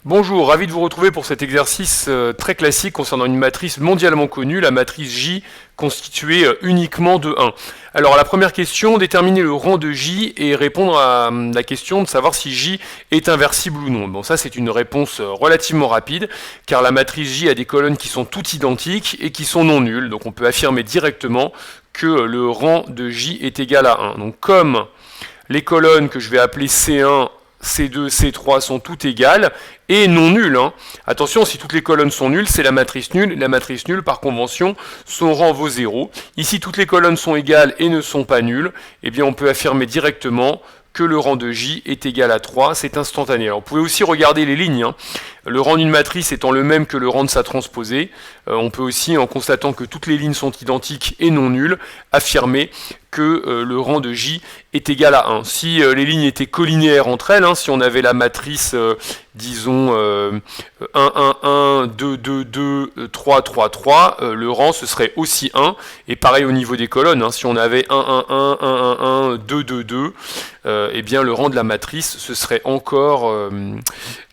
Bonjour, ravi de vous retrouver pour cet exercice très classique concernant une matrice mondialement connue, la matrice J constituée uniquement de 1. Alors la première question, déterminer le rang de J et répondre à la question de savoir si J est inversible ou non. Bon, ça c'est une réponse relativement rapide car la matrice J a des colonnes qui sont toutes identiques et qui sont non nulles, donc on peut affirmer directement que le rang de J est égal à 1. Donc comme les colonnes que je vais appeler C1, C2, C3 sont toutes égales et non nulles. Attention, si toutes les colonnes sont nulles, c'est la matrice nulle. La matrice nulle, par convention, son rang vaut 0. Ici, toutes les colonnes sont égales et ne sont pas nulles. Eh bien, on peut affirmer directement que le rang de J est égal à 3. C'est instantané. Alors, vous pouvez aussi regarder les lignes. Le rang d'une matrice étant le même que le rang de sa transposée, on peut aussi, en constatant que toutes les lignes sont identiques et non nulles, affirmer que le rang de J est égal à 1. Si les lignes étaient collinéaires entre elles, si on avait la matrice, disons, 1, 1, 1, 2, 2, 2, 3, 3, 3, le rang ce serait aussi 1. Et pareil au niveau des colonnes, si on avait 1, 1, 1, 1, 1, 1, 2, 2, 2, eh bien le rang de la matrice ce serait encore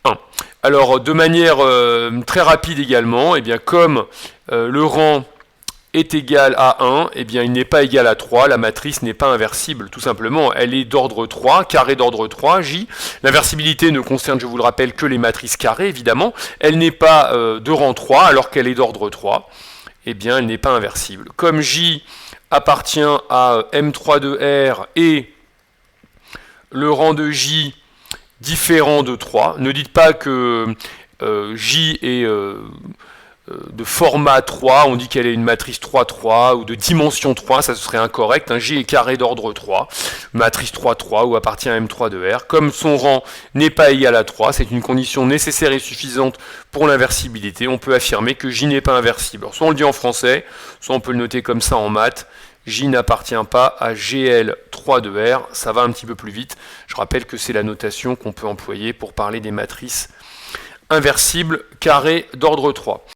1. Alors, de manière très rapide également, eh bien, comme le rang est égal à 1, eh bien, il n'est pas égal à 3, la matrice n'est pas inversible, tout simplement. Elle est d'ordre 3, carré d'ordre 3, J. L'inversibilité ne concerne, je vous le rappelle, que les matrices carrées, évidemment. Elle n'est pas de rang 3, alors qu'elle est d'ordre 3. Eh bien, elle n'est pas inversible. Comme J appartient à M3 de R et le rang de J différent de 3. Ne dites pas que J est de format 3, on dit qu'elle est une matrice 3, 3, ou de dimension 3, ça serait incorrect. J est carré d'ordre 3, matrice 3, 3, ou appartient à M3 de R. Comme son rang n'est pas égal à 3, c'est une condition nécessaire et suffisante pour l'inversibilité, on peut affirmer que J n'est pas inversible. Alors, soit on le dit en français, soit on peut le noter comme ça en maths. J n'appartient pas à GL3 de R, ça va un petit peu plus vite. Je rappelle que c'est la notation qu'on peut employer pour parler des matrices inversibles carrées d'ordre 3.